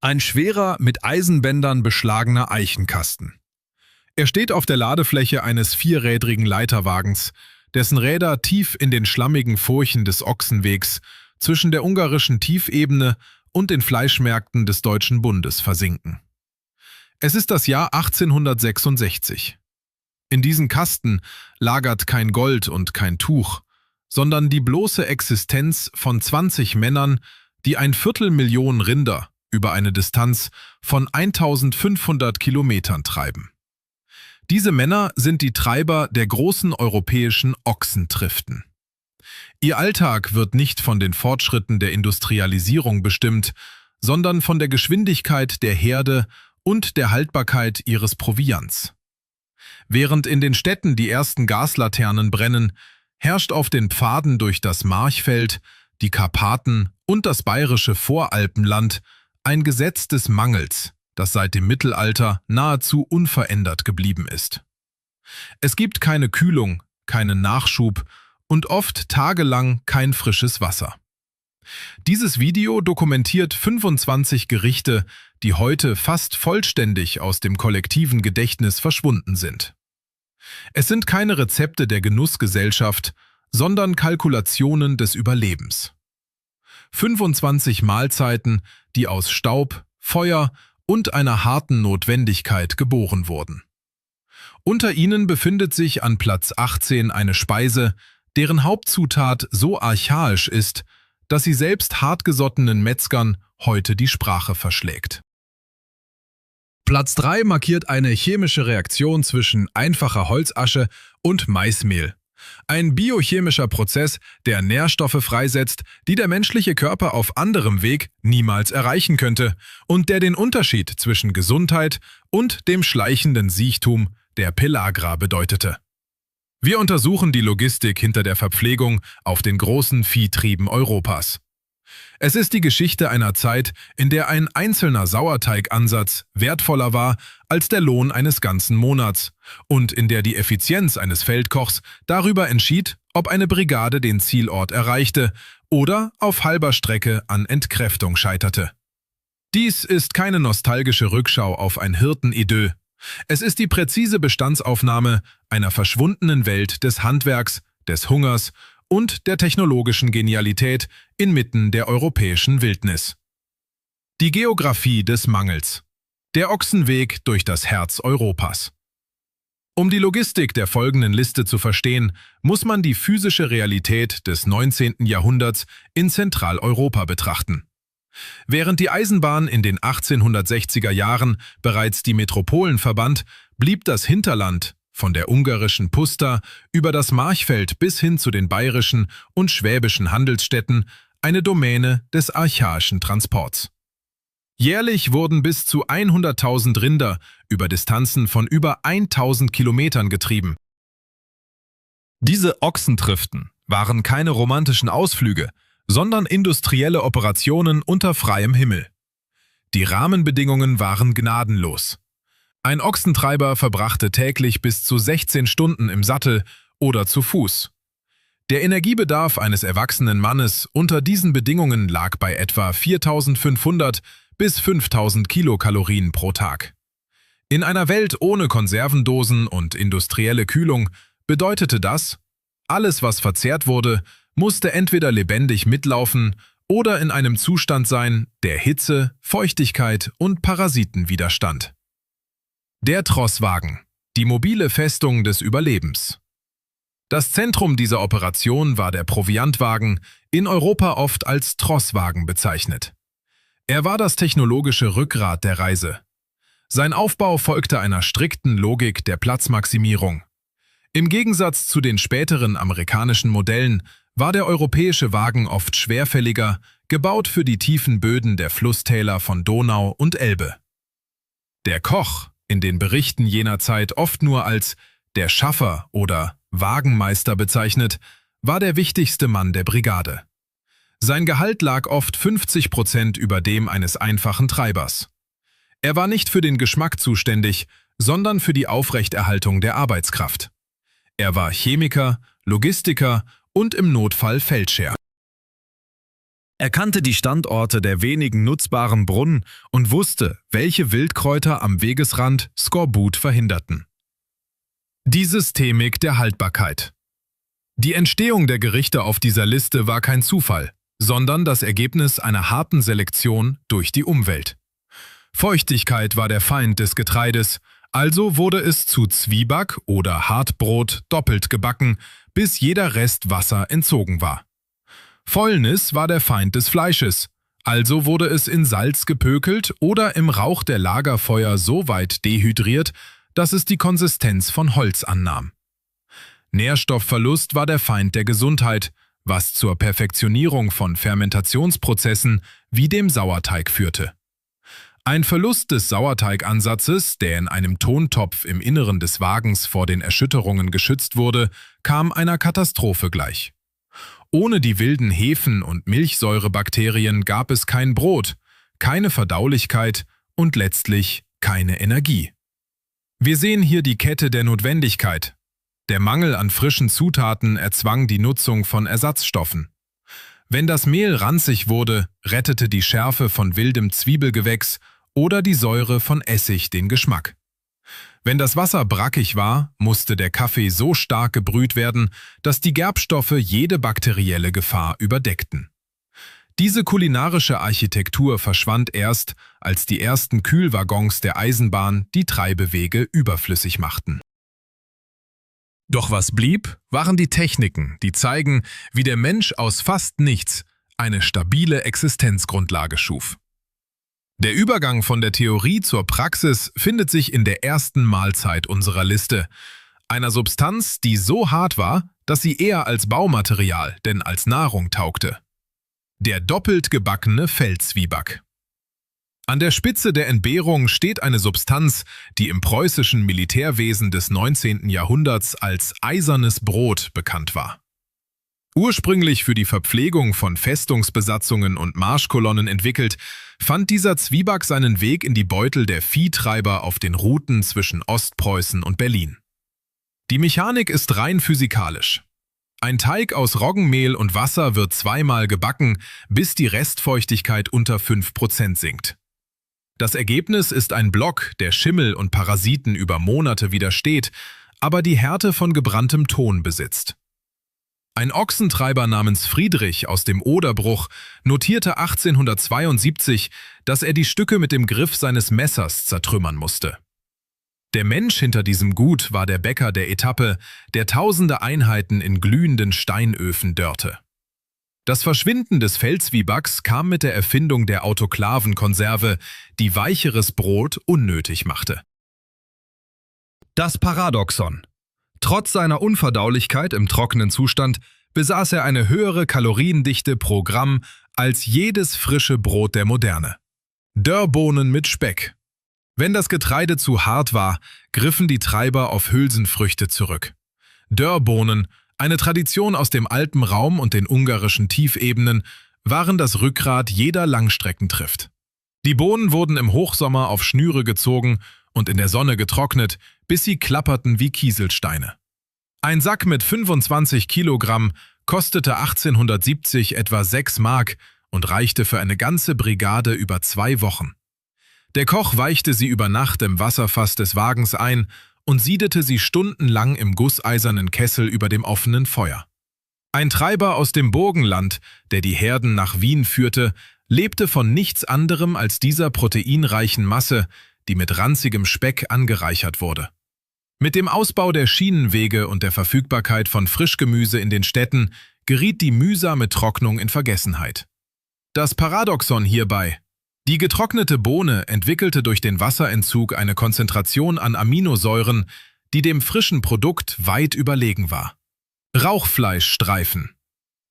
Ein schwerer, mit Eisenbändern beschlagener Eichenkasten. Er steht auf der Ladefläche eines vierrädrigen Leiterwagens, dessen Räder tief in den schlammigen Furchen des Ochsenwegs zwischen der ungarischen Tiefebene und den Fleischmärkten des Deutschen Bundes versinken. Es ist das Jahr 1866. In diesen Kasten lagert kein Gold und kein Tuch, sondern die bloße Existenz von 20 Männern, die 250.000 Rinder über eine Distanz von 1500 Kilometern treiben. Diese Männer sind die Treiber der großen europäischen Ochsentriften. Ihr Alltag wird nicht von den Fortschritten der Industrialisierung bestimmt, sondern von der Geschwindigkeit der Herde und der Haltbarkeit ihres Proviants. Während in den Städten die ersten Gaslaternen brennen, herrscht auf den Pfaden durch das Marchfeld, die Karpaten und das bayerische Voralpenland ein Gesetz des Mangels, das seit dem Mittelalter nahezu unverändert geblieben ist. Es gibt keine Kühlung, keinen Nachschub und oft tagelang kein frisches Wasser. Dieses Video dokumentiert 25 Gerichte, die heute fast vollständig aus dem kollektiven Gedächtnis verschwunden sind. Es sind keine Rezepte der Genussgesellschaft, sondern Kalkulationen des Überlebens. 25 Mahlzeiten, die aus Staub, Feuer und einer harten Notwendigkeit geboren wurden. Unter ihnen befindet sich an Platz 18 eine Speise, deren Hauptzutat so archaisch ist, dass sie selbst hartgesottenen Metzgern heute die Sprache verschlägt. Platz 3 markiert eine chemische Reaktion zwischen einfacher Holzasche und Maismehl. Ein biochemischer Prozess, der Nährstoffe freisetzt, die der menschliche Körper auf anderem Weg niemals erreichen könnte und der den Unterschied zwischen Gesundheit und dem schleichenden Siechtum der Pellagra bedeutete. Wir untersuchen die Logistik hinter der Verpflegung auf den großen Viehtrieben Europas. Es ist die Geschichte einer Zeit, in der ein einzelner Sauerteigansatz wertvoller war als der Lohn eines ganzen Monats und in der die Effizienz eines Feldkochs darüber entschied, ob eine Brigade den Zielort erreichte oder auf halber Strecke an Entkräftung scheiterte. Dies ist keine nostalgische Rückschau auf ein Hirtenidyll. Es ist die präzise Bestandsaufnahme einer verschwundenen Welt des Handwerks, des Hungers und der technologischen Genialität inmitten der europäischen Wildnis. Die Geografie des Mangels. Der Ochsenweg durch das Herz Europas. Um die Logistik der folgenden Liste zu verstehen, muss man die physische Realität des 19. Jahrhunderts in Zentraleuropa betrachten. Während die Eisenbahn in den 1860er Jahren bereits die Metropolen verband, blieb das Hinterland von der ungarischen Puszta über das Marchfeld bis hin zu den bayerischen und schwäbischen Handelsstädten eine Domäne des archaischen Transports. Jährlich wurden bis zu 100.000 Rinder über Distanzen von über 1.000 Kilometern getrieben. Diese Ochsentriften waren keine romantischen Ausflüge, sondern industrielle Operationen unter freiem Himmel. Die Rahmenbedingungen waren gnadenlos. Ein Ochsentreiber verbrachte täglich bis zu 16 Stunden im Sattel oder zu Fuß. Der Energiebedarf eines erwachsenen Mannes unter diesen Bedingungen lag bei etwa 4.500 bis 5.000 Kilokalorien pro Tag. In einer Welt ohne Konservendosen und industrielle Kühlung bedeutete das, alles was verzehrt wurde, musste entweder lebendig mitlaufen oder in einem Zustand sein, der Hitze, Feuchtigkeit und Parasiten widerstand. Der Trosswagen, die mobile Festung des Überlebens. Das Zentrum dieser Operation war der Proviantwagen, in Europa oft als Trosswagen bezeichnet. Er war das technologische Rückgrat der Reise. Sein Aufbau folgte einer strikten Logik der Platzmaximierung. Im Gegensatz zu den späteren amerikanischen Modellen war der europäische Wagen oft schwerfälliger, gebaut für die tiefen Böden der Flusstäler von Donau und Elbe. Der Koch, in den Berichten jener Zeit oft nur als der Schaffer oder Wagenmeister bezeichnet, war der wichtigste Mann der Brigade. Sein Gehalt lag oft 50% über dem eines einfachen Treibers. Er war nicht für den Geschmack zuständig, sondern für die Aufrechterhaltung der Arbeitskraft. Er war Chemiker, Logistiker und im Notfall Feldscher. Er kannte die Standorte der wenigen nutzbaren Brunnen und wusste, welche Wildkräuter am Wegesrand Skorbut verhinderten. Die Systemik der Haltbarkeit. Die Entstehung der Gerichte auf dieser Liste war kein Zufall, sondern das Ergebnis einer harten Selektion durch die Umwelt. Feuchtigkeit war der Feind des Getreides, also wurde es zu Zwieback oder Hartbrot doppelt gebacken, bis jeder Rest Wasser entzogen war. Fäulnis war der Feind des Fleisches, also wurde es in Salz gepökelt oder im Rauch der Lagerfeuer so weit dehydriert, dass es die Konsistenz von Holz annahm. Nährstoffverlust war der Feind der Gesundheit, was zur Perfektionierung von Fermentationsprozessen wie dem Sauerteig führte. Ein Verlust des Sauerteigansatzes, der in einem Tontopf im Inneren des Wagens vor den Erschütterungen geschützt wurde, kam einer Katastrophe gleich. Ohne die wilden Hefen- und Milchsäurebakterien gab es kein Brot, keine Verdaulichkeit und letztlich keine Energie. Wir sehen hier die Kette der Notwendigkeit. Der Mangel an frischen Zutaten erzwang die Nutzung von Ersatzstoffen. Wenn das Mehl ranzig wurde, rettete die Schärfe von wildem Zwiebelgewächs oder die Säure von Essig den Geschmack. Wenn das Wasser brackig war, musste der Kaffee so stark gebrüht werden, dass die Gerbstoffe jede bakterielle Gefahr überdeckten. Diese kulinarische Architektur verschwand erst, als die ersten Kühlwaggons der Eisenbahn die Treibewege überflüssig machten. Doch was blieb, waren die Techniken, die zeigen, wie der Mensch aus fast nichts eine stabile Existenzgrundlage schuf. Der Übergang von der Theorie zur Praxis findet sich in der ersten Mahlzeit unserer Liste, einer Substanz, die so hart war, dass sie eher als Baumaterial denn als Nahrung taugte. Der doppelt gebackene Feldzwieback. An der Spitze der Entbehrung steht eine Substanz, die im preußischen Militärwesen des 19. Jahrhunderts als eisernes Brot bekannt war. Ursprünglich für die Verpflegung von Festungsbesatzungen und Marschkolonnen entwickelt, fand dieser Zwieback seinen Weg in die Beutel der Viehtreiber auf den Routen zwischen Ostpreußen und Berlin. Die Mechanik ist rein physikalisch. Ein Teig aus Roggenmehl und Wasser wird zweimal gebacken, bis die Restfeuchtigkeit unter 5% sinkt. Das Ergebnis ist ein Block, der Schimmel und Parasiten über Monate widersteht, aber die Härte von gebranntem Ton besitzt. Ein Ochsentreiber namens Friedrich aus dem Oderbruch notierte 1872, dass er die Stücke mit dem Griff seines Messers zertrümmern musste. Der Mensch hinter diesem Gut war der Bäcker der Etappe, der tausende Einheiten in glühenden Steinöfen dörrte. Das Verschwinden des Feldzwiebacks kam mit der Erfindung der Autoklavenkonserve, die weicheres Brot unnötig machte. Das Paradoxon. Trotz seiner Unverdaulichkeit im trockenen Zustand besaß er eine höhere Kaloriendichte pro Gramm als jedes frische Brot der Moderne. Dörrbohnen mit Speck. Wenn das Getreide zu hart war, griffen die Treiber auf Hülsenfrüchte zurück. Dörrbohnen, eine Tradition aus dem Alpenraum und den ungarischen Tiefebenen, waren das Rückgrat jeder Langstreckentrift. Die Bohnen wurden im Hochsommer auf Schnüre gezogen und in der Sonne getrocknet, bis sie klapperten wie Kieselsteine. Ein Sack mit 25 Kilogramm kostete 1870 etwa 6 Mark und reichte für eine ganze Brigade über 2 Wochen. Der Koch weichte sie über Nacht im Wasserfass des Wagens ein und siedete sie stundenlang im gusseisernen Kessel über dem offenen Feuer. Ein Treiber aus dem Burgenland, der die Herden nach Wien führte, lebte von nichts anderem als dieser proteinreichen Masse, die mit ranzigem Speck angereichert wurde. Mit dem Ausbau der Schienenwege und der Verfügbarkeit von Frischgemüse in den Städten geriet die mühsame Trocknung in Vergessenheit. Das Paradoxon hierbei: Die getrocknete Bohne entwickelte durch den Wasserentzug eine Konzentration an Aminosäuren, die dem frischen Produkt weit überlegen war. Rauchfleischstreifen.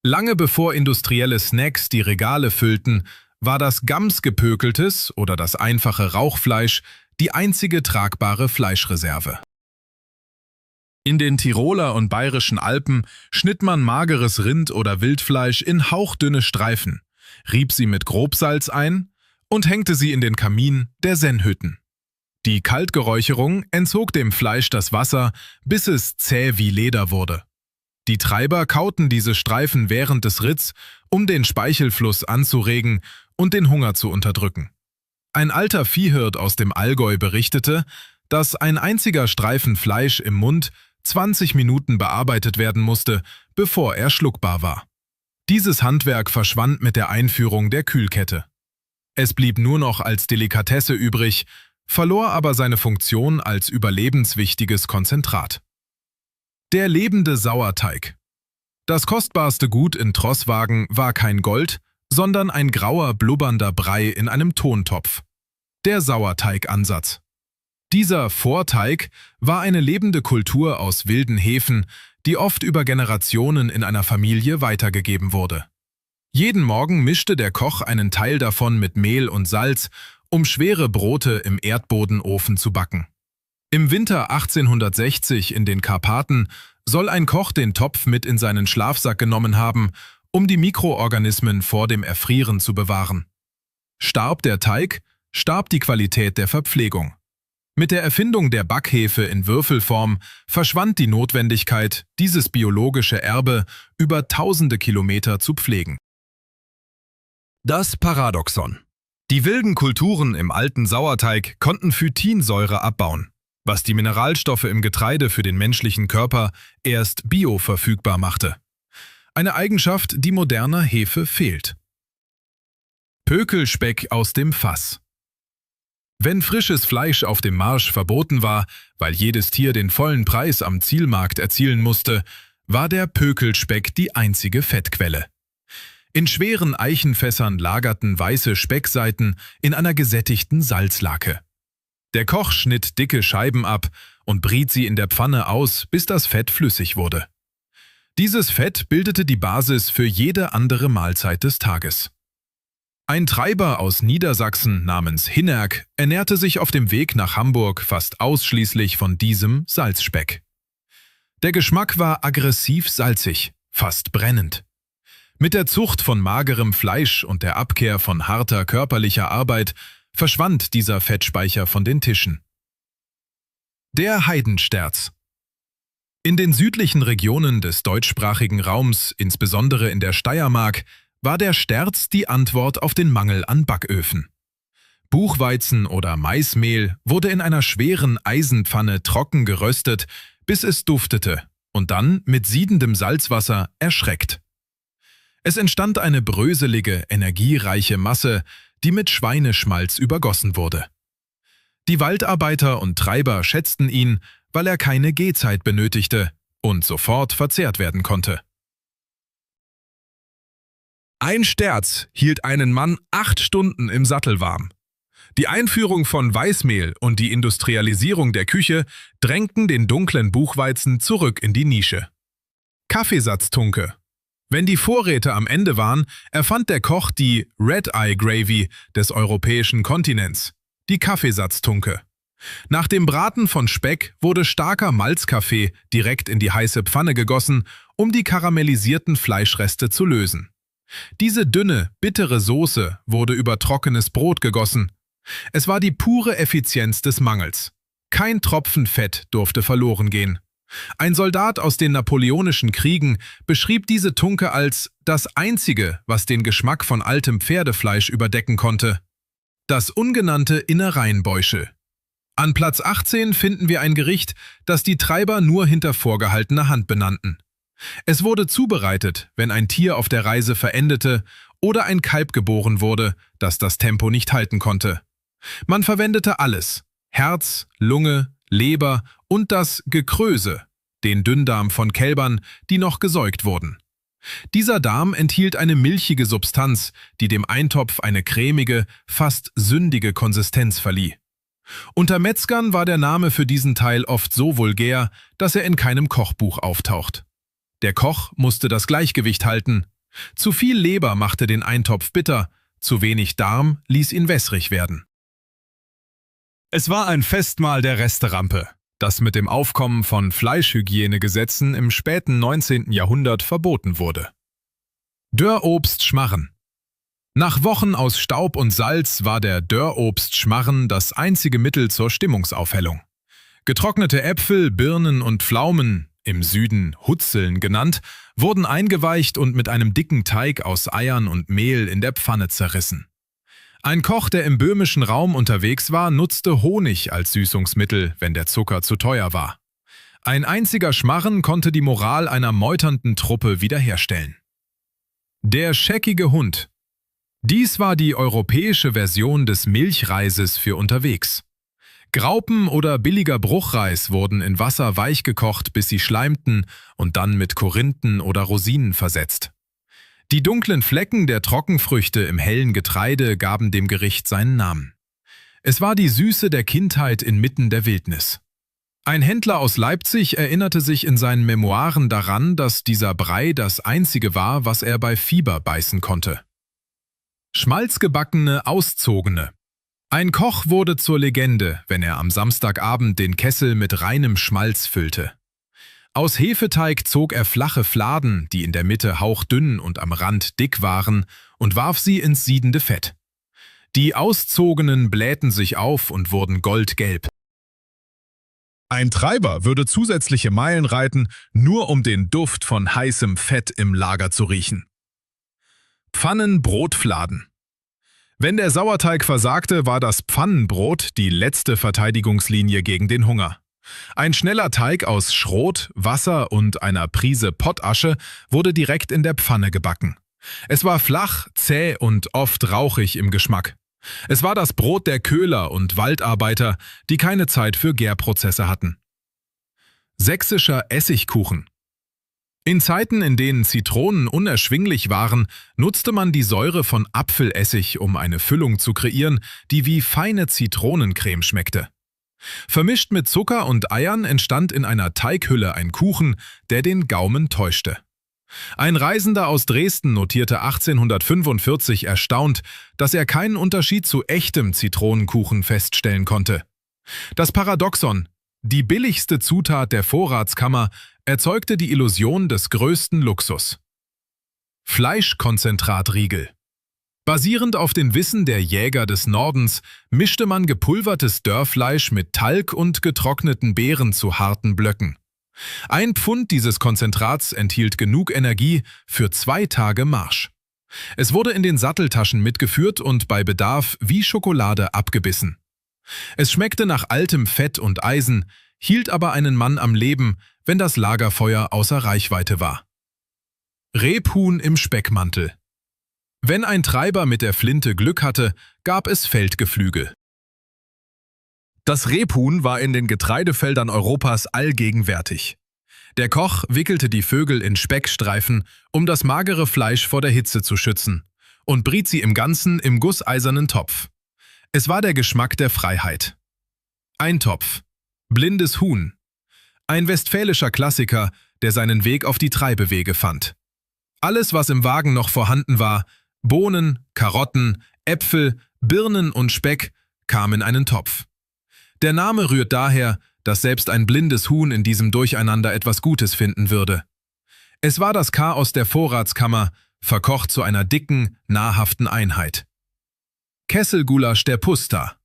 Lange bevor industrielle Snacks die Regale füllten, war das Gams-gepökeltes oder das einfache Rauchfleisch die einzige tragbare Fleischreserve. In den Tiroler und bayerischen Alpen schnitt man mageres Rind- oder Wildfleisch in hauchdünne Streifen, rieb sie mit Grobsalz ein und hängte sie in den Kamin der Sennhütten. Die Kaltgeräucherung entzog dem Fleisch das Wasser, bis es zäh wie Leder wurde. Die Treiber kauten diese Streifen während des Ritts, um den Speichelfluss anzuregen und den Hunger zu unterdrücken. Ein alter Viehhirt aus dem Allgäu berichtete, dass ein einziger Streifen Fleisch im Mund 20 Minuten bearbeitet werden musste, bevor er schluckbar war. Dieses Handwerk verschwand mit der Einführung der Kühlkette. Es blieb nur noch als Delikatesse übrig, verlor aber seine Funktion als überlebenswichtiges Konzentrat. Der lebende Sauerteig. Das kostbarste Gut in Trosswagen war kein Gold, sondern ein grauer, blubbernder Brei in einem Tontopf. Der Sauerteigansatz. Dieser Vorteig war eine lebende Kultur aus wilden Hefen, die oft über Generationen in einer Familie weitergegeben wurde. Jeden Morgen mischte der Koch einen Teil davon mit Mehl und Salz, um schwere Brote im Erdbodenofen zu backen. Im Winter 1860 in den Karpaten soll ein Koch den Topf mit in seinen Schlafsack genommen haben, um die Mikroorganismen vor dem Erfrieren zu bewahren. Starb der Teig, starb die Qualität der Verpflegung. Mit der Erfindung der Backhefe in Würfelform verschwand die Notwendigkeit, dieses biologische Erbe über tausende Kilometer zu pflegen. Das Paradoxon. Die wilden Kulturen im alten Sauerteig konnten Phytinsäure abbauen, was die Mineralstoffe im Getreide für den menschlichen Körper erst bioverfügbar machte. Eine Eigenschaft, die moderner Hefe fehlt. Pökelspeck aus dem Fass. Wenn frisches Fleisch auf dem Marsch verboten war, weil jedes Tier den vollen Preis am Zielmarkt erzielen musste, war der Pökelspeck die einzige Fettquelle. In schweren Eichenfässern lagerten weiße Speckseiten in einer gesättigten Salzlake. Der Koch schnitt dicke Scheiben ab und briet sie in der Pfanne aus, bis das Fett flüssig wurde. Dieses Fett bildete die Basis für jede andere Mahlzeit des Tages. Ein Treiber aus Niedersachsen namens Hinnerk ernährte sich auf dem Weg nach Hamburg fast ausschließlich von diesem Salzspeck. Der Geschmack war aggressiv salzig, fast brennend. Mit der Zucht von magerem Fleisch und der Abkehr von harter körperlicher Arbeit verschwand dieser Fettspeicher von den Tischen. Der Heidensterz. In den südlichen Regionen des deutschsprachigen Raums, insbesondere in der Steiermark, war der Sterz die Antwort auf den Mangel an Backöfen. Buchweizen oder Maismehl wurde in einer schweren Eisenpfanne trocken geröstet, bis es duftete und dann mit siedendem Salzwasser erschreckt. Es entstand eine bröselige, energiereiche Masse, die mit Schweineschmalz übergossen wurde. Die Waldarbeiter und Treiber schätzten ihn, weil er keine Gehzeit benötigte und sofort verzehrt werden konnte. Ein Sterz hielt einen Mann 8 Stunden im Sattel warm. Die Einführung von Weißmehl und die Industrialisierung der Küche drängten den dunklen Buchweizen zurück in die Nische. Kaffeesatztunke. Wenn die Vorräte am Ende waren, erfand der Koch die Red-Eye Gravy des europäischen Kontinents, die Kaffeesatztunke. Nach dem Braten von Speck wurde starker Malzkaffee direkt in die heiße Pfanne gegossen, um die karamellisierten Fleischreste zu lösen. Diese dünne, bittere Soße wurde über trockenes Brot gegossen. Es war die pure Effizienz des Mangels. Kein Tropfen Fett durfte verloren gehen. Ein Soldat aus den napoleonischen Kriegen beschrieb diese Tunke als das Einzige, was den Geschmack von altem Pferdefleisch überdecken konnte. Das ungenannte Innereienbäuschel. An Platz 18 finden wir ein Gericht, das die Treiber nur hinter vorgehaltener Hand benannten. Es wurde zubereitet, wenn ein Tier auf der Reise verendete oder ein Kalb geboren wurde, das das Tempo nicht halten konnte. Man verwendete alles: Herz, Lunge, Leber und das Gekröse, den Dünndarm von Kälbern, die noch gesäugt wurden. Dieser Darm enthielt eine milchige Substanz, die dem Eintopf eine cremige, fast sündige Konsistenz verlieh. Unter Metzgern war der Name für diesen Teil oft so vulgär, dass er in keinem Kochbuch auftaucht. Der Koch musste das Gleichgewicht halten. Zu viel Leber machte den Eintopf bitter, zu wenig Darm ließ ihn wässrig werden. Es war ein Festmahl der Resterampe, das mit dem Aufkommen von Fleischhygienegesetzen im späten 19. Jahrhundert verboten wurde. Dörrobstschmarren. Nach Wochen aus Staub und Salz war der Dörrobstschmarren das einzige Mittel zur Stimmungsaufhellung. Getrocknete Äpfel, Birnen und Pflaumen, im Süden Hutzeln genannt, wurden eingeweicht und mit einem dicken Teig aus Eiern und Mehl in der Pfanne zerrissen. Ein Koch, der im böhmischen Raum unterwegs war, nutzte Honig als Süßungsmittel, wenn der Zucker zu teuer war. Ein einziger Schmarren konnte die Moral einer meuternden Truppe wiederherstellen. Der scheckige Hund. Dies war die europäische Version des Milchreises für unterwegs. Graupen oder billiger Bruchreis wurden in Wasser weich gekocht, bis sie schleimten und dann mit Korinthen oder Rosinen versetzt. Die dunklen Flecken der Trockenfrüchte im hellen Getreide gaben dem Gericht seinen Namen. Es war die Süße der Kindheit inmitten der Wildnis. Ein Händler aus Leipzig erinnerte sich in seinen Memoiren daran, dass dieser Brei das einzige war, was er bei Fieber beißen konnte. Schmalzgebackene Auszogene. Ein Koch wurde zur Legende, wenn er am Samstagabend den Kessel mit reinem Schmalz füllte. Aus Hefeteig zog er flache Fladen, die in der Mitte hauchdünn und am Rand dick waren, und warf sie ins siedende Fett. Die Auszogenen blähten sich auf und wurden goldgelb. Ein Treiber würde zusätzliche Meilen reiten, nur um den Duft von heißem Fett im Lager zu riechen. Pfannenbrotfladen. Wenn der Sauerteig versagte, war das Pfannenbrot die letzte Verteidigungslinie gegen den Hunger. Ein schneller Teig aus Schrot, Wasser und einer Prise Pottasche wurde direkt in der Pfanne gebacken. Es war flach, zäh und oft rauchig im Geschmack. Es war das Brot der Köhler und Waldarbeiter, die keine Zeit für Gärprozesse hatten. Sächsischer Essigkuchen. In Zeiten, in denen Zitronen unerschwinglich waren, nutzte man die Säure von Apfelessig, um eine Füllung zu kreieren, die wie feine Zitronencreme schmeckte. Vermischt mit Zucker und Eiern entstand in einer Teighülle ein Kuchen, der den Gaumen täuschte. Ein Reisender aus Dresden notierte 1845 erstaunt, dass er keinen Unterschied zu echtem Zitronenkuchen feststellen konnte. Das Paradoxon, die billigste Zutat der Vorratskammer, erzeugte die Illusion des größten Luxus. Fleischkonzentratriegel. Basierend auf den Wissen der Jäger des Nordens mischte man gepulvertes Dörrfleisch mit Talg und getrockneten Beeren zu harten Blöcken. Ein Pfund dieses Konzentrats enthielt genug Energie für 2 Tage Marsch. Es wurde in den Satteltaschen mitgeführt und bei Bedarf wie Schokolade abgebissen. Es schmeckte nach altem Fett und Eisen, hielt aber einen Mann am Leben, wenn das Lagerfeuer außer Reichweite war. Rebhuhn im Speckmantel. Wenn ein Treiber mit der Flinte Glück hatte, gab es Feldgeflügel. Das Rebhuhn war in den Getreidefeldern Europas allgegenwärtig. Der Koch wickelte die Vögel in Speckstreifen, um das magere Fleisch vor der Hitze zu schützen, und briet sie im Ganzen im gusseisernen Topf. Es war der Geschmack der Freiheit. Eintopf. Blindes Huhn. Ein westfälischer Klassiker, der seinen Weg auf die Treibewege fand. Alles, was im Wagen noch vorhanden war, Bohnen, Karotten, Äpfel, Birnen und Speck, kam in einen Topf. Der Name rührt daher, dass selbst ein blindes Huhn in diesem Durcheinander etwas Gutes finden würde. Es war das Chaos der Vorratskammer, verkocht zu einer dicken, nahrhaften Einheit. Kesselgulasch der Pusta.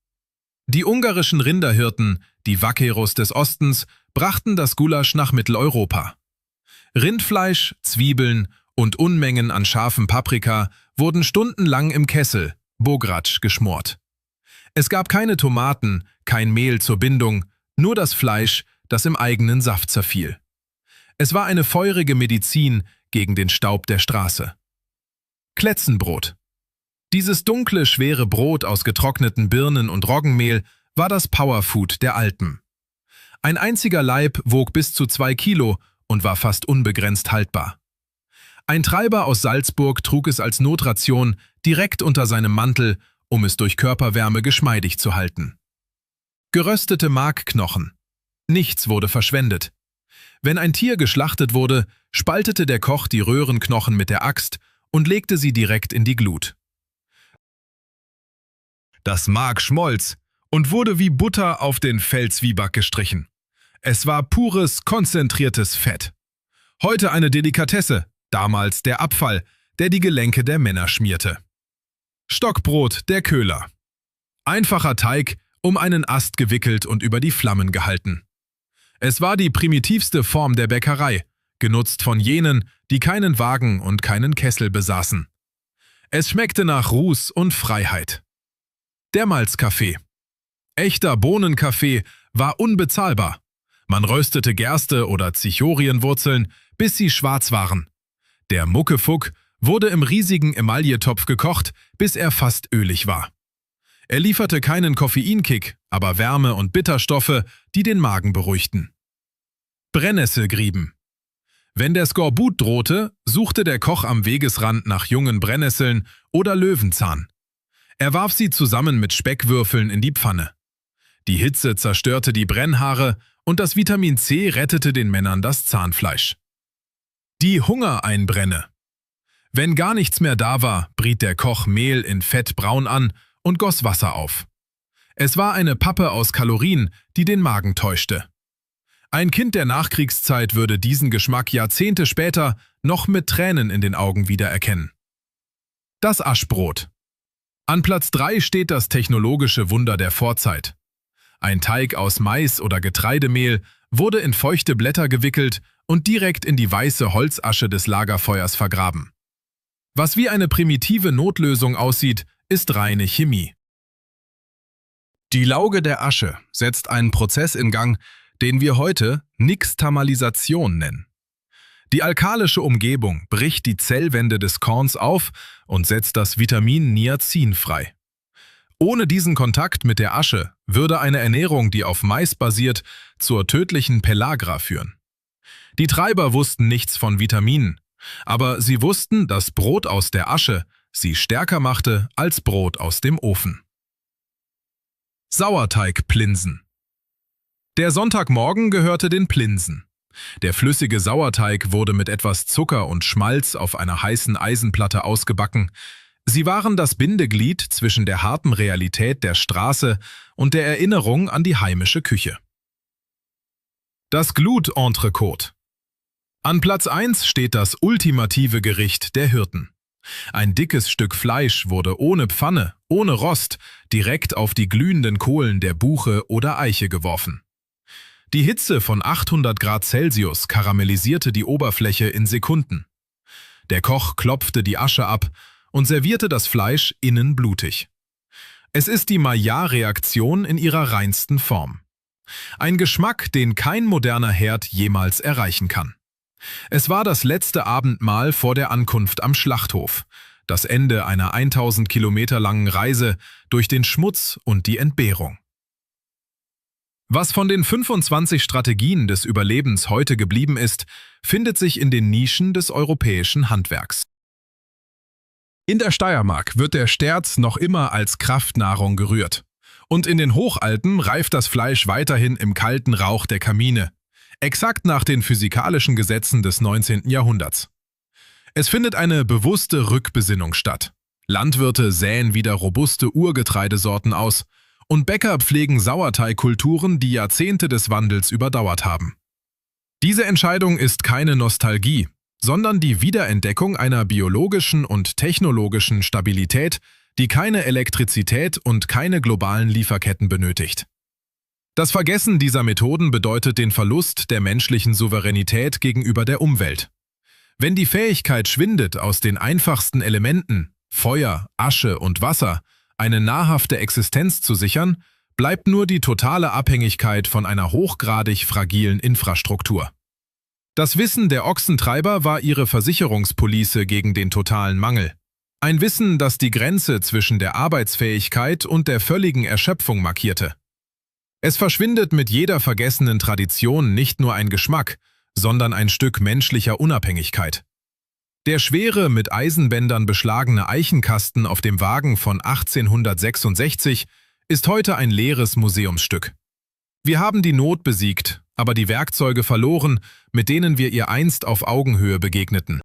Die ungarischen Rinderhirten, die Vaqueros des Ostens, brachten das Gulasch nach Mitteleuropa. Rindfleisch, Zwiebeln und Unmengen an scharfem Paprika wurden stundenlang im Kessel, Bogratsch, geschmort. Es gab keine Tomaten, kein Mehl zur Bindung, nur das Fleisch, das im eigenen Saft zerfiel. Es war eine feurige Medizin gegen den Staub der Straße. Kletzenbrot. Dieses dunkle, schwere Brot aus getrockneten Birnen und Roggenmehl war das Powerfood der Alpen. Ein einziger Laib wog bis zu 2 Kilo und war fast unbegrenzt haltbar. Ein Treiber aus Salzburg trug es als Notration direkt unter seinem Mantel, um es durch Körperwärme geschmeidig zu halten. Geröstete Markknochen. Nichts wurde verschwendet. Wenn ein Tier geschlachtet wurde, spaltete der Koch die Röhrenknochen mit der Axt und legte sie direkt in die Glut. Das Mark schmolz und wurde wie Butter auf den Felszwieback gestrichen. Es war pures, konzentriertes Fett. Heute eine Delikatesse, damals der Abfall, der die Gelenke der Männer schmierte. Stockbrot der Köhler. Einfacher Teig, um einen Ast gewickelt und über die Flammen gehalten. Es war die primitivste Form der Bäckerei, genutzt von jenen, die keinen Wagen und keinen Kessel besaßen. Es schmeckte nach Ruß und Freiheit. Der Malzkaffee. Echter Bohnenkaffee war unbezahlbar. Man röstete Gerste oder Zichorienwurzeln, bis sie schwarz waren. Der Muckefuck wurde im riesigen Emailletopf gekocht, bis er fast ölig war. Er lieferte keinen Koffeinkick, aber Wärme und Bitterstoffe, die den Magen beruhigten. Brennnesselgrieben. Wenn der Skorbut drohte, suchte der Koch am Wegesrand nach jungen Brennnesseln oder Löwenzahn. Er warf sie zusammen mit Speckwürfeln in die Pfanne. Die Hitze zerstörte die Brennhaare und das Vitamin C rettete den Männern das Zahnfleisch. Die Hungereinbrenne. Wenn gar nichts mehr da war, briet der Koch Mehl in Fett braun an und goss Wasser auf. Es war eine Pappe aus Kalorien, die den Magen täuschte. Ein Kind der Nachkriegszeit würde diesen Geschmack Jahrzehnte später noch mit Tränen in den Augen wiedererkennen. Das Aschbrot. An Platz 3 steht das technologische Wunder der Vorzeit. Ein Teig aus Mais oder Getreidemehl wurde in feuchte Blätter gewickelt und direkt in die weiße Holzasche des Lagerfeuers vergraben. Was wie eine primitive Notlösung aussieht, ist reine Chemie. Die Lauge der Asche setzt einen Prozess in Gang, den wir heute Nixtamalisation nennen. Die alkalische Umgebung bricht die Zellwände des Korns auf und setzt das Vitamin Niacin frei. Ohne diesen Kontakt mit der Asche würde eine Ernährung, die auf Mais basiert, zur tödlichen Pellagra führen. Die Treiber wussten nichts von Vitaminen, aber sie wussten, dass Brot aus der Asche sie stärker machte als Brot aus dem Ofen. Sauerteigplinsen. Der Sonntagmorgen gehörte den Plinsen. Der flüssige Sauerteig wurde mit etwas Zucker und Schmalz auf einer heißen Eisenplatte ausgebacken. Sie waren das Bindeglied zwischen der harten Realität der Straße und der Erinnerung an die heimische Küche. Das Glut-Entrecote. An Platz 1 steht das ultimative Gericht der Hirten. Ein dickes Stück Fleisch wurde ohne Pfanne, ohne Rost, direkt auf die glühenden Kohlen der Buche oder Eiche geworfen. Die Hitze von 800 Grad Celsius karamellisierte die Oberfläche in Sekunden. Der Koch klopfte die Asche ab und servierte das Fleisch innen blutig. Es ist die Maillard-Reaktion in ihrer reinsten Form. Ein Geschmack, den kein moderner Herd jemals erreichen kann. Es war das letzte Abendmahl vor der Ankunft am Schlachthof, das Ende einer 1000 Kilometer langen Reise durch den Schmutz und die Entbehrung. Was von den 25 Strategien des Überlebens heute geblieben ist, findet sich in den Nischen des europäischen Handwerks. In der Steiermark wird der Sterz noch immer als Kraftnahrung gerührt. Und in den Hochalpen reift das Fleisch weiterhin im kalten Rauch der Kamine. Exakt nach den physikalischen Gesetzen des 19. Jahrhunderts. Es findet eine bewusste Rückbesinnung statt. Landwirte säen wieder robuste Urgetreidesorten aus und Bäcker pflegen Sauerteigkulturen, die Jahrzehnte des Wandels überdauert haben. Diese Entscheidung ist keine Nostalgie, sondern die Wiederentdeckung einer biologischen und technologischen Stabilität, die keine Elektrizität und keine globalen Lieferketten benötigt. Das Vergessen dieser Methoden bedeutet den Verlust der menschlichen Souveränität gegenüber der Umwelt. Wenn die Fähigkeit schwindet, aus den einfachsten Elementen, Feuer, Asche und Wasser, eine nahrhafte Existenz zu sichern, bleibt nur die totale Abhängigkeit von einer hochgradig fragilen Infrastruktur. Das Wissen der Ochsentreiber war ihre Versicherungspolice gegen den totalen Mangel. Ein Wissen, das die Grenze zwischen der Arbeitsfähigkeit und der völligen Erschöpfung markierte. Es verschwindet mit jeder vergessenen Tradition nicht nur ein Geschmack, sondern ein Stück menschlicher Unabhängigkeit. Der schwere, mit Eisenbändern beschlagene Eichenkasten auf dem Wagen von 1866 ist heute ein leeres Museumsstück. Wir haben die Not besiegt, aber die Werkzeuge verloren, mit denen wir ihr einst auf Augenhöhe begegneten.